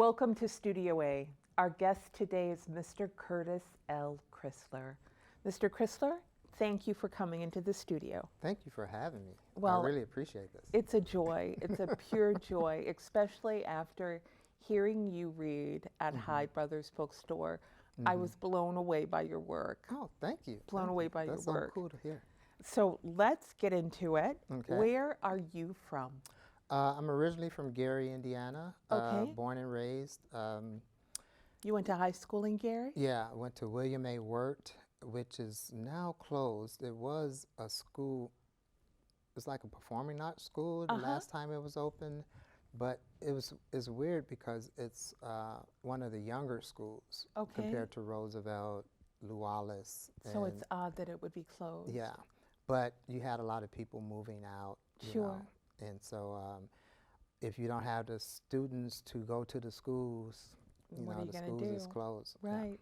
Welcome to Studio A. Our guest today is Mr. Curtis L. Crisler. Mr. Crisler, thank you for coming into the studio. Thank you for having me. Well, I really appreciate this. It's a joy. It's a pure joy, especially after hearing you read at Hyde Brothers Bookstore. I was blown away by your work. Oh, thank you. Blown away by your That's work. so cool to hear. So let's get into it. Okay. Where are you from? I'm originally from Gary, Indiana. Okay. Born and raised. You went to high school in Gary? Yeah, I went to William A. Wirt, which is now closed. It was a school. It's like a performing arts school the last time it was open, but it's weird because it's one of the younger schools compared to Roosevelt, Lualis. So it's odd that it would be closed. Yeah, but you had a lot of people moving out. Sure. And so if you don't have the students to go to the schools, What are you the gonna schools do? is closed. Right,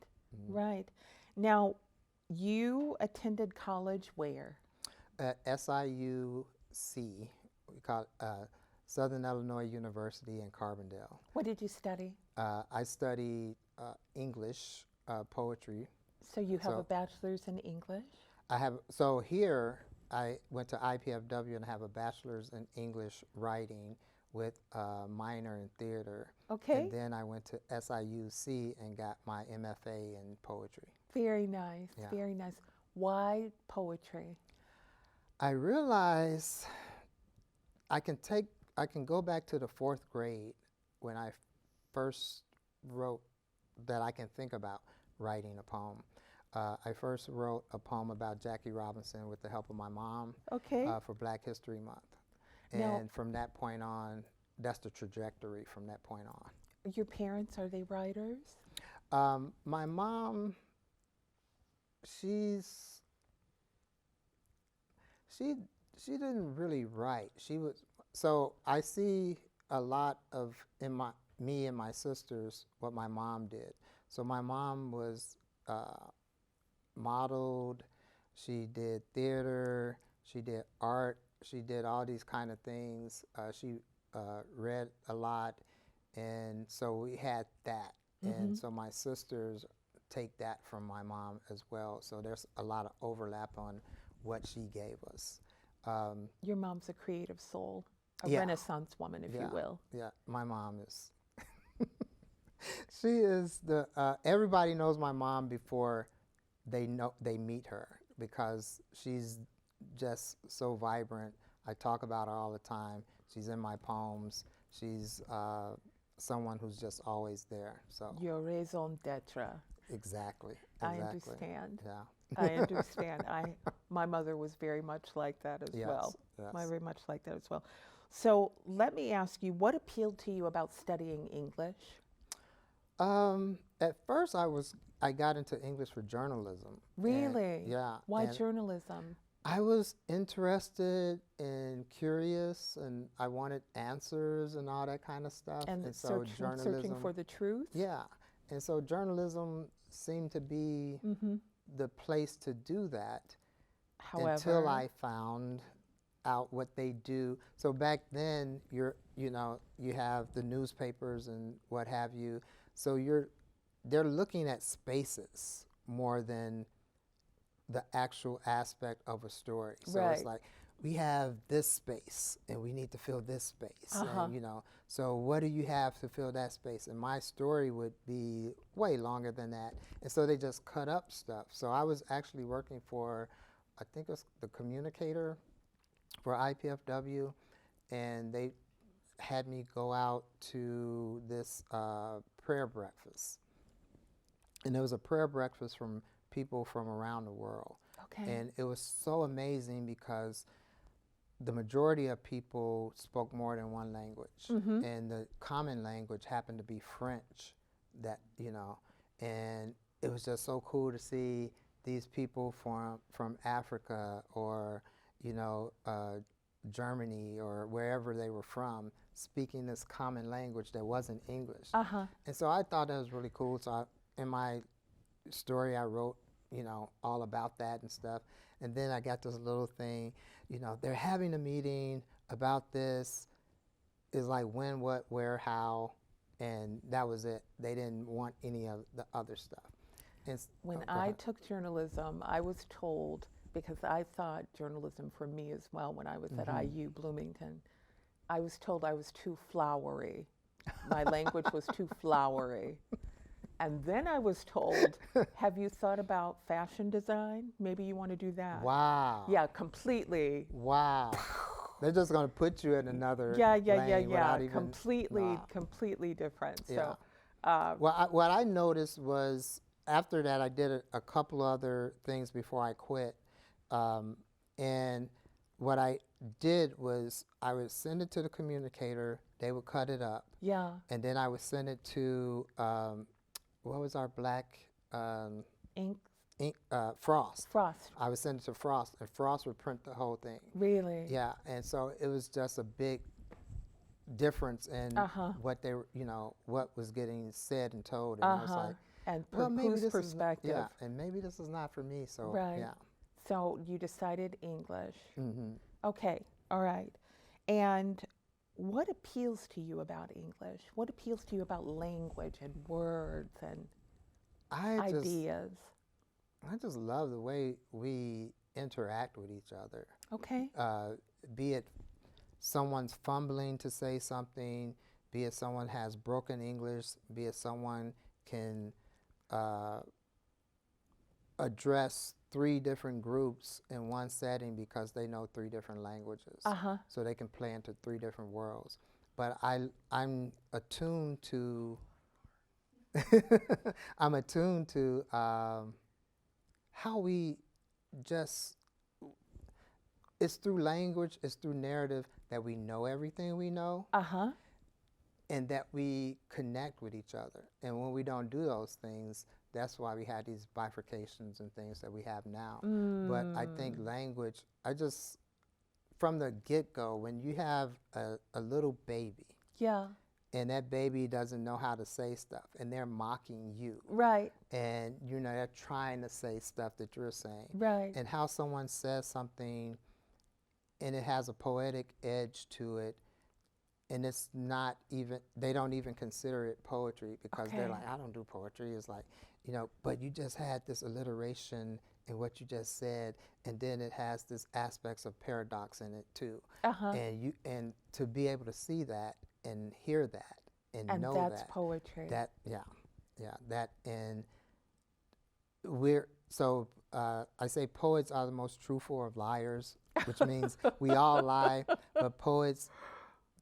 right. Now, you attended college where? At SIUC, we call it Southern Illinois University in Carbondale. What did you study? I studied English, poetry. So you have a bachelor's in English? So here I went to IPFW and have a bachelor's in English writing with a minor in theater. Okay. And then I went to SIUC and got my MFA in poetry. Very nice, very nice. Why poetry? I realized I can go back to the 4th grade when I first wrote that I can think about writing a poem. I first wrote a poem about Jackie Robinson with the help of my mom for Black History Month. And from that point on, that's the trajectory from that point on. Your parents, are they writers? My mom, she didn't really write. So I see a lot of me and my sisters what my mom did. So my mom was modeled, she did theater, she did art, she did all these kind of things. She read a lot, and so we had that. And so my sisters take that from my mom as well. So there's a lot of overlap on what she gave us. Your mom's a creative soul, a Yeah. Renaissance woman, if you will. Yeah, my mom is. She is everybody knows my mom before they meet her, because she's just so vibrant. I talk about her all the time. She's in my poems. She's someone who's just always there. So Your raison d'etre. exactly. I understand. Yeah. I understand. My mother was very much like that as well. Yes. Very much like that as well. So let me ask you, what appealed to you about studying English? At first, I got into English for journalism. Really? Yeah. Why and journalism? I was interested and curious, and I wanted answers and all that kind of stuff. And so searching for the truth? Yeah. And so journalism seemed to be the place to do that. However, until I found out what they do. So back then, you have the newspapers and what have you. So they're looking at spaces more than the actual aspect of a story. So it's like, we have this space and we need to fill this space. And, so what do you have to fill that space? And my story would be way longer than that. And so they just cut up stuff. So I was actually working for, I think it was the communicator for IPFW, and they had me go out to this prayer breakfast. And it was a prayer breakfast from people from around the world. Okay. And it was so amazing because the majority of people spoke more than one language. And the common language happened to be French, and it was just so cool to see these people from Africa or, Germany or wherever they were from, speaking this common language that wasn't English. And so I thought that was really cool. So in my story, I wrote, all about that and stuff. And then I got this little thing, they're having a meeting about this. It's like when, what, where, how. and that was it. They didn't want any of the other stuff. When go I ahead. took journalism, I was told, because I thought journalism for me as well when I was at IU Bloomington, I was told I was too flowery. My language was too flowery. And then I was told, have you thought about fashion design? Maybe you want to do that. Wow. Yeah, completely. Wow. They're just going to put you in another Yeah. lane without even, Completely, wow. completely different. Yeah. So, Well, what I noticed was after that, I did a couple other things before I quit. And what I did was I would send it to the communicator. They would cut it up. yeah, And then I would send it to, what was our black ink, Frost. frost, I would send it to Frost, and Frost would print the whole thing. really? Yeah, and so it was just a big difference in what they were, what was getting said and told. And I was like, And well, maybe whose this perspective? is, yeah, and maybe this is not for me. So Right. yeah. So you decided English. Mm-hmm. Okay, all right. And what appeals to you about English? What appeals to you about language and words and ideas? I just love the way we interact with each other. Okay. Be it someone's fumbling to say something, be it someone has broken English, be it someone can address 3 different groups in one setting because they know 3 different languages. So they can play into 3 different worlds. But I'm attuned to I'm attuned to how we just, it's through language, it's through narrative that we know everything we know, and that we connect with each other. And when we don't do those things, that's why we have these bifurcations and things that we have now. But I think language, from the get-go, when you have a little baby, Yeah. and that baby doesn't know how to say stuff, and they're mocking you. Right. And, they're trying to say stuff that you're saying. Right. And how someone says something, and it has a poetic edge to it, and it's not even, they don't even consider it poetry because they're like, I don't do poetry. It's like, but you just had this alliteration in what you just said, and then it has this aspects of paradox in it too. And to be able to see that and hear that and know that. And that's poetry. And I say poets are the most truthful of liars, which means we all lie, but poets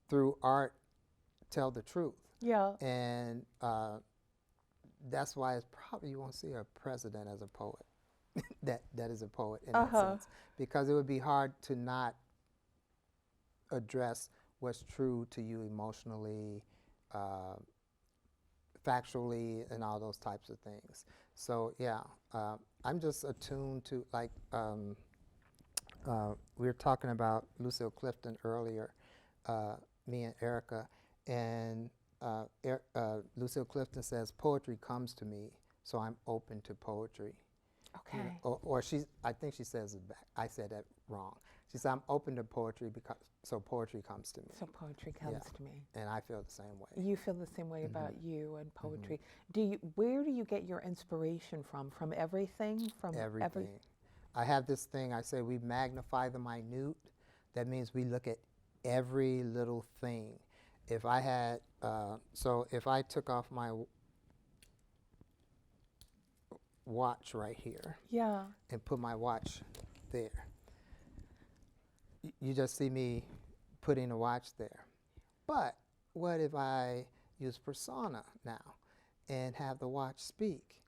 through art tell the truth. Yeah. And that's why it's probably you won't see a president as a poet. that is a poet in that sense, because it would be hard to not address what's true to you emotionally, factually, and all those types of things. So yeah, I'm just attuned to, like, we were talking about Lucille Clifton earlier, me and Erica, and Lucille Clifton says, poetry comes to me, so I'm open to poetry. Okay. Or I think she says it back. I said that wrong. She said, I'm open to poetry so poetry comes to me. So poetry comes to me. And I feel the same way. You feel the same way about you and poetry. Where do you get your inspiration from? From everything? From everything. I have this thing, I say we magnify the minute. That means we look at every little thing. If I had, if I took off my watch right here, and put my watch there, you just see me putting a watch there. But what if I use persona now and have the watch speak?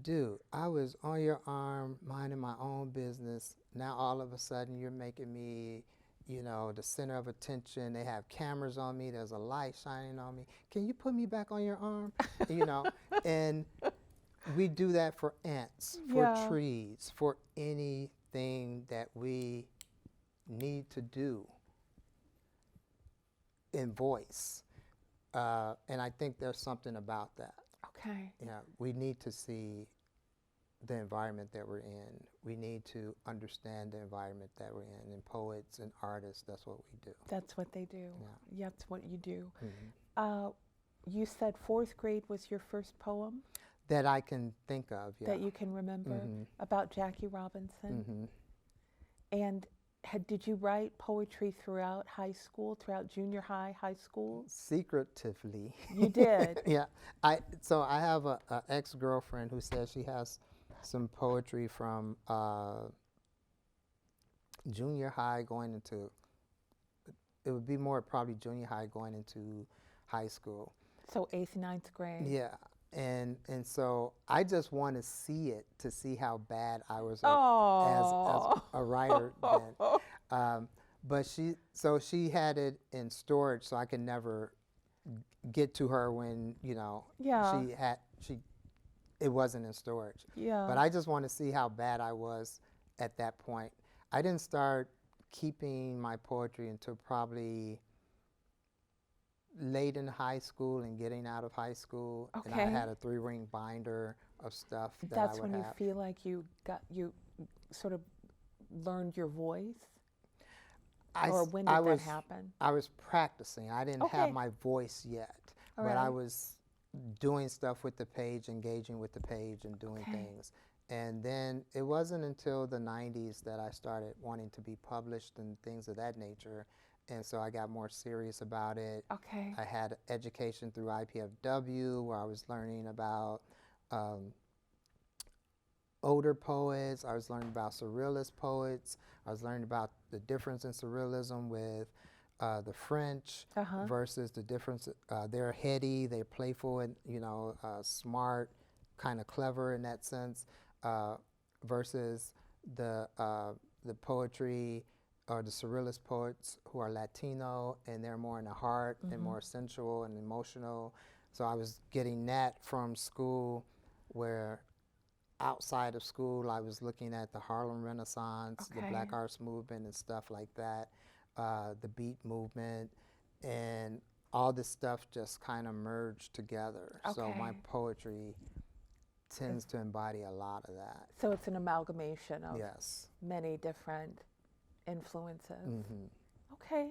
Dude, I was on your arm minding my own business. Now all of a sudden you're making me, the center of attention. They have cameras on me. There's a light shining on me. Can you put me back on your arm? And we do that for ants, for trees, for anything that we need to do in voice. And I think there's something about that. Okay. Yeah, we need to see the environment that we're in. We need to understand the environment that we're in. And poets and artists, that's what we do. That's what they do. Yeah. That's what you do. you said fourth grade was your first poem that I can think of. Yeah. that you can remember about Jackie Robinson? And did you write poetry throughout high school, throughout junior high, high school? Secretively. You did? Yeah. So I have a ex-girlfriend who says she has some poetry from junior high going into, it would be more probably junior high going into high school. So 8th, 9th grade? Yeah. And so I just want to see it, to see how bad I was as a writer then. But she had it in storage, so I could never get to her when, you know, Yeah. it wasn't in storage. Yeah. But I just want to see how bad I was at that point. I didn't start keeping my poetry until probably late in high school and getting out of high school. Okay. And I had a 3-ring binder of stuff that That's I would when you have. feel like you sort of learned your voice? Or when did that happen? I was practicing. I didn't have my voice yet, but I was doing stuff with the page, engaging with the page and doing things. And then it wasn't until the 90s that I started wanting to be published and things of that nature. And so I got more serious about it. Okay. I had education through IPFW where I was learning about older poets. I was learning about surrealist poets. I was learning about the difference in surrealism with the French versus the difference. They're heady, they're playful, and smart, kind of clever in that sense, versus the poetry or the surrealist poets who are Latino and they're more in the heart and more sensual and emotional. So I was getting that from school, where outside of school I was looking at the Harlem Renaissance, the Black Arts Movement and stuff like that, the Beat Movement, and all this stuff just kind of merged together. So my poetry tends to embody a lot of that. So it's an amalgamation of Yes. many different influences. Okay.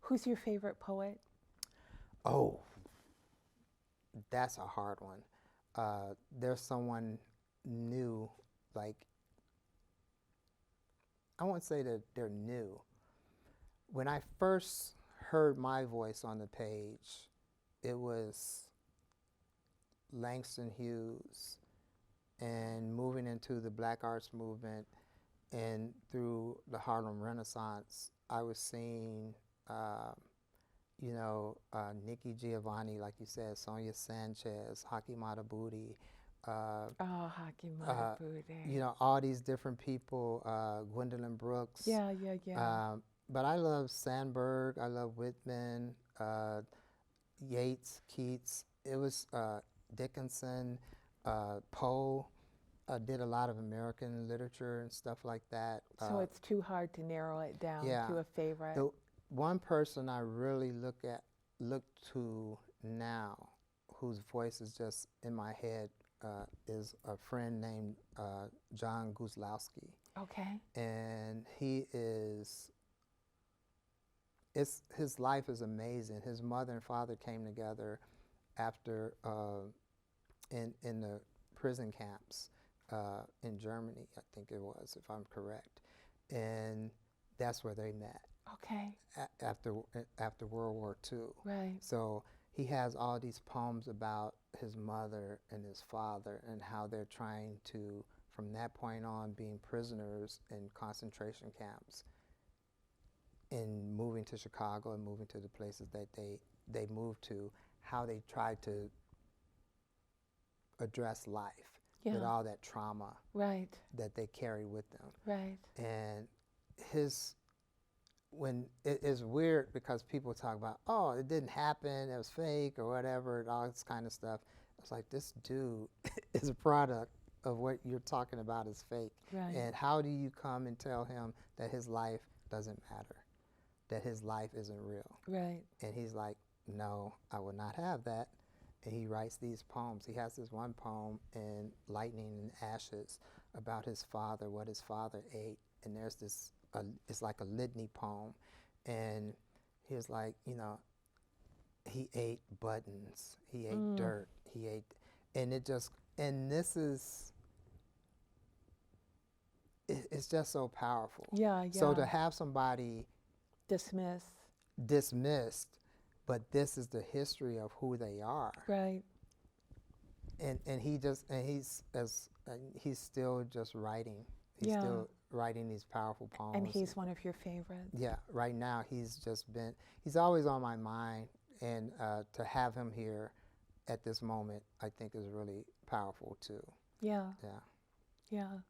Who's your favorite poet? Oh, that's a hard one. There's someone new, like, I won't say that they're new. When I first heard my voice on the page, it was Langston Hughes, and moving into the Black Arts Movement and through the Harlem Renaissance, I was seeing, Nikki Giovanni, like you said, Sonia Sanchez, Haki Madhubuti, Haki Madhubuti. all these different people, Gwendolyn Brooks. Yeah. But I love Sandberg, I love Whitman, Yeats, Keats. It was Dickinson, Poe. Did a lot of American literature and stuff like that. So it's too hard to narrow it down to a favorite. The one person I really look to now, whose voice is just in my head, is a friend named John Guzlowski. Okay. And his life is amazing. His mother and father came together after in the prison camps in Germany, I think it was, if I'm correct, and that's where they met. Okay. After World War II. Right. So he has all these poems about his mother and his father and how they're trying to, from that point on, being prisoners in concentration camps and moving to Chicago and moving to the places that they moved to, how they tried to address life with all that trauma that they carry with them. Right. And when it is weird because people talk about, oh, it didn't happen, it was fake or whatever, and all this kind of stuff. It's like, this dude is a product of what you're talking about is fake. Right. And how do you come and tell him that his life doesn't matter, that his life isn't real? Right. And he's like, no, I will not have that. And he writes these poems. He has this one poem in Lightning and Ashes about his father, what his father ate. And there's this, it's like a litany poem. And he was like, he ate buttons, he ate Mm. dirt, he ate, and it just, and this is, it's just so powerful. Yeah, So to yeah. have somebody Dismiss. dismissed, but this is the history of who they are, Right. and he just, and he's still just writing. He's Yeah. still writing these powerful poems. And he's one of your favorites. Yeah, right now he's always on my mind, and to have him here at this moment, I think is really powerful too. Yeah. Yeah. Yeah.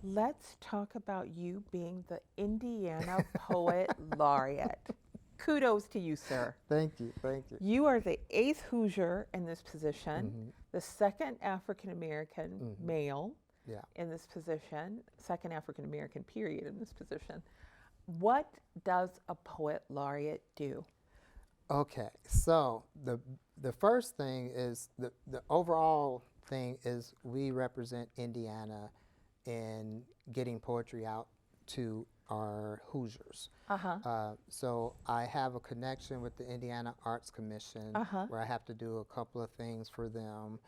Let's talk about you being the Indiana Poet Laureate. Kudos to you, sir. Thank you, thank you. You are the 8th Hoosier in this position, Mhm. the 2nd African American Mhm. male Yeah. in this position, 2nd African American period in this position. What does a Poet Laureate do? Okay, so the first thing is the overall thing is we represent Indiana in getting poetry out to our Hoosiers. Uh-huh. So I have a connection with the Indiana Arts Commission Uh-huh. where I have to do a couple of things for them.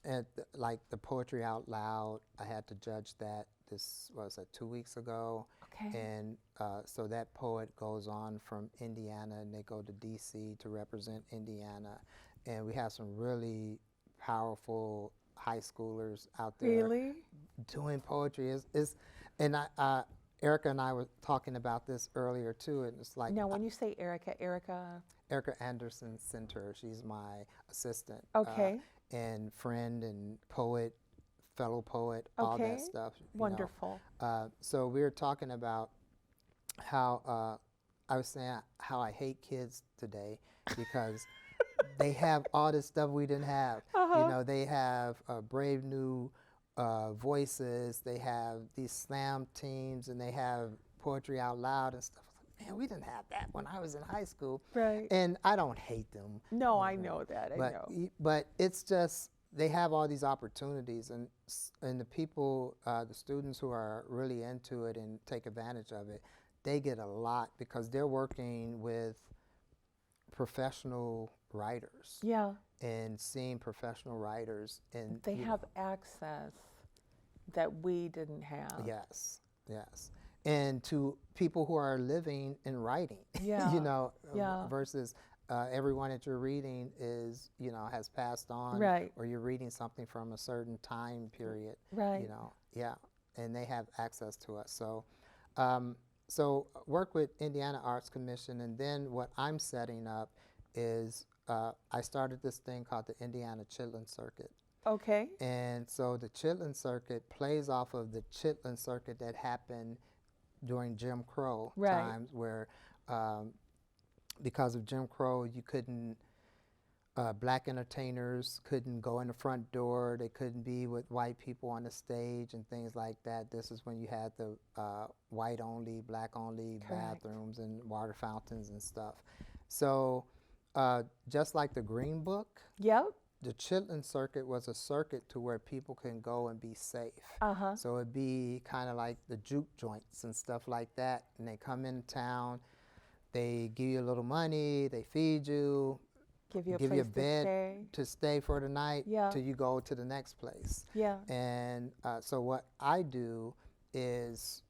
And like the Poetry Out Loud, I had to judge that. This was 2 weeks ago. Okay. And so that poet goes on from Indiana and they go to DC to represent Indiana. And we have some really powerful high schoolers out there Really? doing poetry. And Erica and I were talking about this earlier too, and it's like Now, when you say Erica, Erica Anderson Center, she's my assistant. okay, And friend and poet, fellow poet, all okay, that stuff. wonderful. So we were talking about how I was saying how I hate kids today because they have all this stuff we didn't have. Uh-huh. They have brave new voices. They have these slam teams, and they have poetry out loud and stuff. Man, we didn't have that when I was in high school. Right. And I don't hate them. No, I know that. I But know. but it's just they have all these opportunities, and the people, the students who are really into it and take advantage of it, they get a lot because they're working with professional writers Yeah. and seeing professional writers, and They have access that we didn't have. yes, yes, and to people who are living and writing, Yeah. Yeah. versus everyone that you're reading is, has passed on, Right. or you're reading something from a certain time period, Right. yeah, and they have access to us. So work with Indiana Arts Commission, and then what I'm setting up is I started this thing called the Indiana Chitlin Circuit. Okay. And so the Chitlin Circuit plays off of the Chitlin Circuit that happened during Jim Crow Right. times, where because of Jim Crow, you couldn't, black entertainers couldn't go in the front door. They couldn't be with white people on the stage and things like that. This is when you had the white only, black only Correct. bathrooms and water fountains and stuff. So just like the Green Book, Yep. the Chitlin Circuit was a circuit to where people can go and be safe. Uh-huh. So it'd be kind of like the juke joints and stuff like that. And they come into town, they give you a little money, they feed you, Give you a give place you a bed to stay. to stay for the night Yeah. till you go to the next place. Yeah. And so what I do is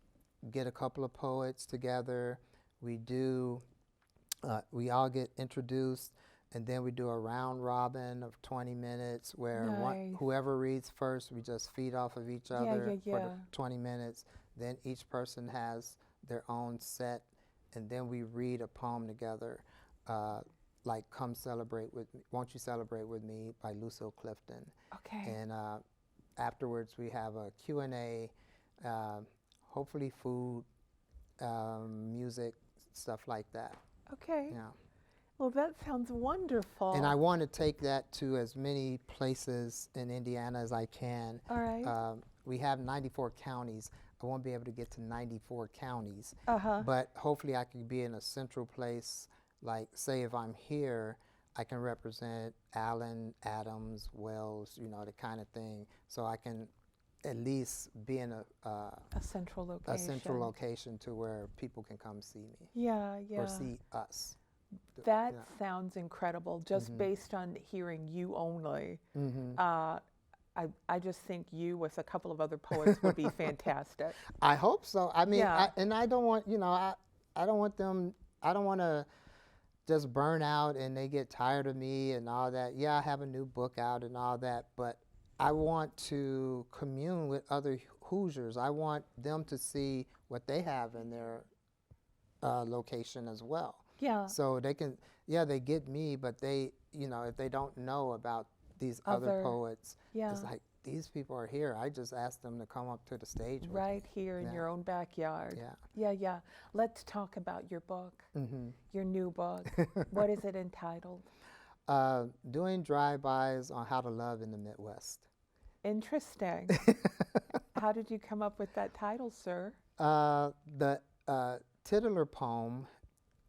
get a couple of poets together. We all get introduced, and then we do a round robin of 20 minutes where Nice. whoever reads first, we just feed off of each other for the yeah. 20 minutes. Then each person has their own set, and then we read a poem together, like "Come Celebrate With Me," "Won't You Celebrate With Me" by Lucille Clifton. Okay. And afterwards we have a Q&A, hopefully food, music, stuff like that. Okay. Yeah. Well, that sounds wonderful. And I want to take that to as many places in Indiana as I can. All right. We have 94 counties. I won't be able to get to 94 counties, Uh-huh. but hopefully I can be in a central place. Like, say if I'm here, I can represent Allen, Adams, Wells, the kind of thing. So I can at least be in A central location. a central location to where people can come see me Yeah, yeah. or see us. That Yeah. sounds incredible, just based on hearing you only. Hmm. I just think you with a couple of other poets would be fantastic. I hope so. I mean, Yeah. and I don't want, I don't want them, I don't want to just burn out and they get tired of me and all that. Yeah, I have a new book out and all that, but I want to commune with other Hoosiers. I want them to see what they have in their location as well. Yeah. So they can, yeah, they get me, but they, if they don't know about these other Other, poets, yeah. it's like these people are here. I just asked them to come up to the stage with me. Right here in Yeah. your own backyard. Yeah. Yeah, yeah. Let's talk about your book, your new book. What is it entitled? Doing drive-bys on how to love in the Midwest. Interesting. How did you come up with that title, sir? The titular poem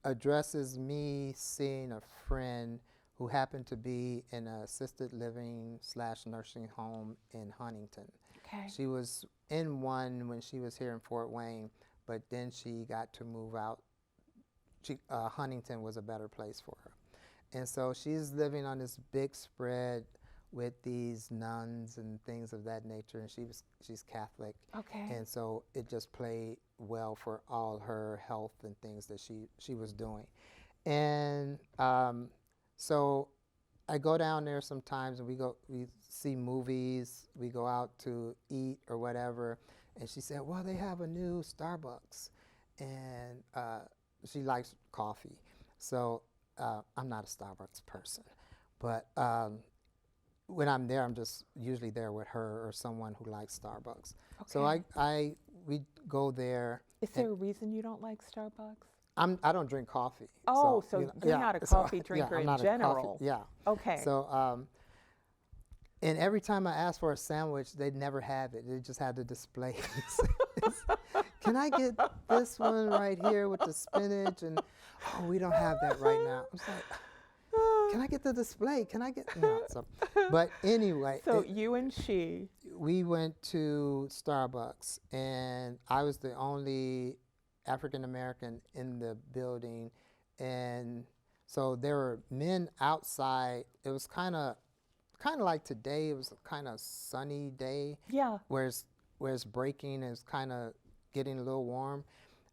addresses me seeing a friend who happened to be in an assisted living / nursing home in Huntington. Okay. She was in one when she was here in Fort Wayne, but then she got to move out. Huntington was a better place for her. And so she's living on this big spread with these nuns and things of that nature, and she's Catholic. Okay. And so it just played well for all her health and things that she was doing. And so I go down there sometimes and we see movies, we go out to eat or whatever, and she said, well, they have a new Starbucks, and she likes coffee. So I'm not a Starbucks person, but when I'm there, I'm just usually there with her or someone who likes Starbucks. Okay. So we go there. Is there a reason you don't like Starbucks? I don't drink coffee. Oh, so you're not a coffee drinker I'm in not general. Yeah. Okay. So and every time I asked for a sandwich, they'd never have it. They just had the displays. Can I get this one right here with the spinach? And oh, we don't have that right now. I'm like, can I get the display? Can I get no? So, but anyway. So you and she. We went to Starbucks, and I was the only African American in the building, and so there were men outside. It was kind of like today. It was a kind of sunny day. Yeah. Where it's breaking and it's kind of getting a little warm,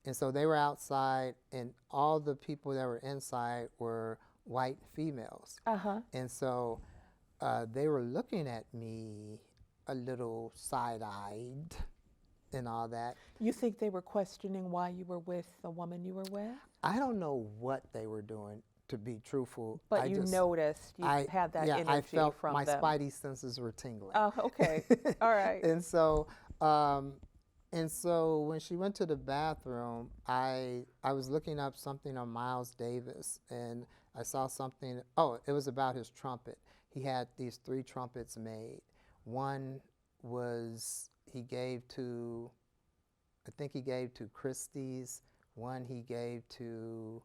and so they were outside, and all the people that were inside were white females. And so they were looking at me a little side-eyed and all that. You think they were questioning why you were with the woman you were with? I don't know what they were doing, to be truthful. But you noticed, you had that energy I felt from my them. spidey senses were tingling. Oh, okay. All right. And so when she went to the bathroom, I was looking up something on Miles Davis, and I saw something. Oh, it was about his trumpet. He had these 3 trumpets made. One was he gave to, I think he gave to Christie's. One he gave to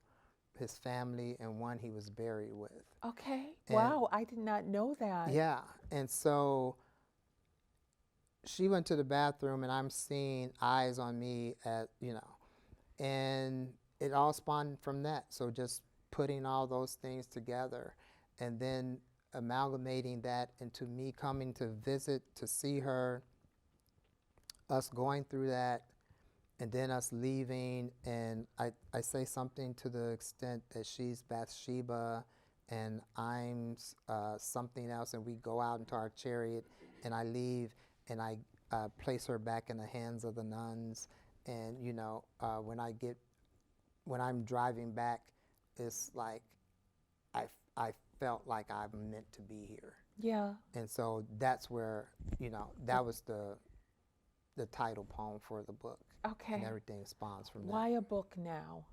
his family, and one he was buried with. Okay. And wow, I did not know that. yeah, and so she went to the bathroom, and I'm seeing eyes on me and it all spawned from that. So just putting all those things together, and then amalgamating that into me coming to visit, to see her, us going through that, and then us leaving, and I say something to the extent that she's Bathsheba and I'm something else, and we go out into our chariot, and I leave, and I place her back in the hands of the nuns, and when I'm driving back, it's like I felt like I'm meant to be here. Yeah. And so that's where, that was the title poem for the book. Okay. And everything spawns from that. Why a book now?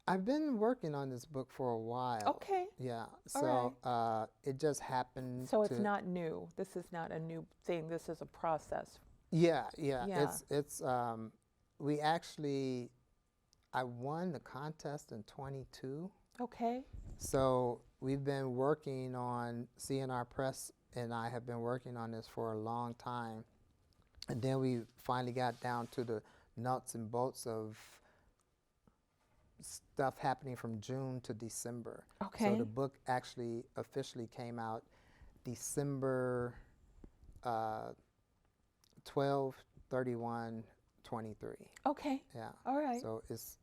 I've been working on this book for a while. Okay. Yeah. All So it just happened. So it's not new. This is not a new thing. This is a process. Yeah. Yeah. It's I won the contest in 22. Okay. So we've been working on, CNR Press and I have been working on this for a long time. And then we finally got down to the nuts and bolts of stuff happening from June to December. Okay. So the book actually officially came out December 12/31/23. Okay. Yeah. All right. So it's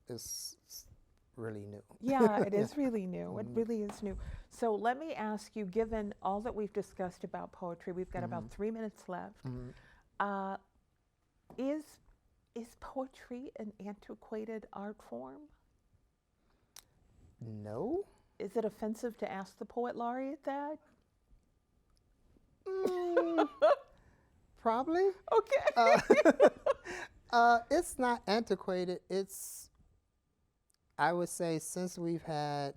really new. Yeah, it is really new. It Mhm. really is new. So let me ask you, given all that we've discussed about poetry, we've got about 3 minutes left. Mhm. Uh, is poetry an antiquated art form? No. Is it offensive to ask the poet laureate that? Mm, probably. Okay. It's not antiquated. It's, I would say, since we've had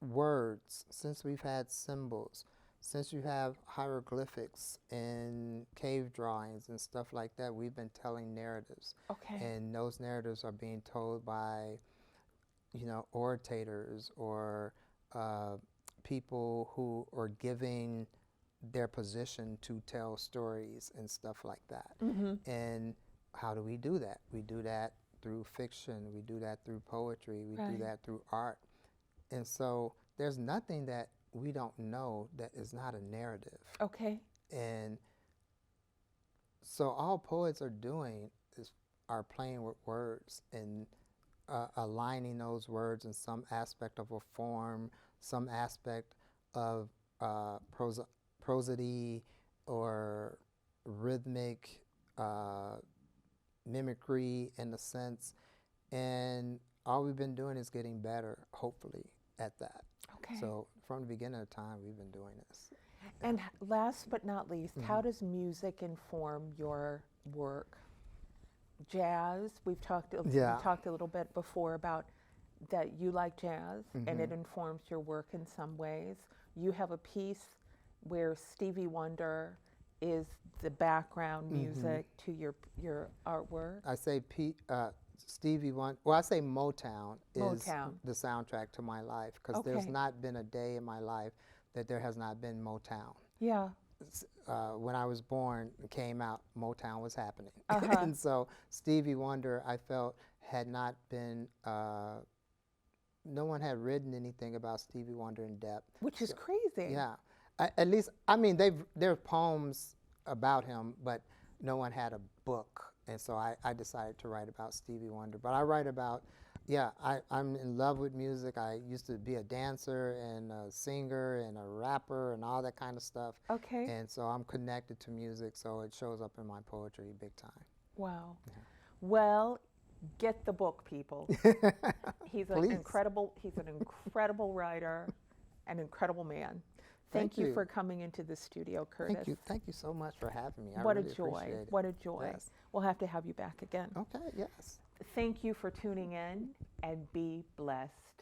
words, since we've had symbols, since you have hieroglyphics and cave drawings and stuff like that, we've been telling narratives. Okay. And those narratives are being told by, orators or people who are giving their position to tell stories and stuff like that. Mm-hmm. And how do we do that? We do that through fiction. We do that through poetry. We Right. do that through art. And so there's nothing that we don't know that is not a narrative. Okay. And so all poets are doing are playing with words and aligning those words in some aspect of a form, some aspect of prosody or rhythmic mimicry in a sense. And all we've been doing is getting better, hopefully, at that. Okay. So from the beginning of time, we've been doing this. And last but not least, how does music inform your work? Jazz, we've talked a little bit before about that you like jazz and it informs your work in some ways. You have a piece where Stevie Wonder is the background music to your artwork. I say Stevie Wonder, well, I say Motown is Motown. the soundtrack to my life, because there's Okay. not been a day in my life that there has not been Motown. Yeah. When I was born, it came out, Motown was happening. Uh-huh. And so Stevie Wonder, I felt, had not been, no one had written anything about Stevie Wonder in depth. Which is crazy. Yeah. At least, I mean, there are poems about him, but no one had a book. And so I decided to write about Stevie Wonder. But I write about, I'm in love with music. I used to be a dancer and a singer and a rapper and all that kind of stuff. Okay. And so I'm connected to music, so it shows up in my poetry big time. Wow. Yeah. Well, get the book, people. He's an incredible writer, an incredible man. Thank you for coming into the studio, Curtis. Thank you so much for having me. What I really a joy. appreciate it. What a joy. Yes. We'll have to have you back again. Okay, yes. Thank you for tuning in, and be blessed.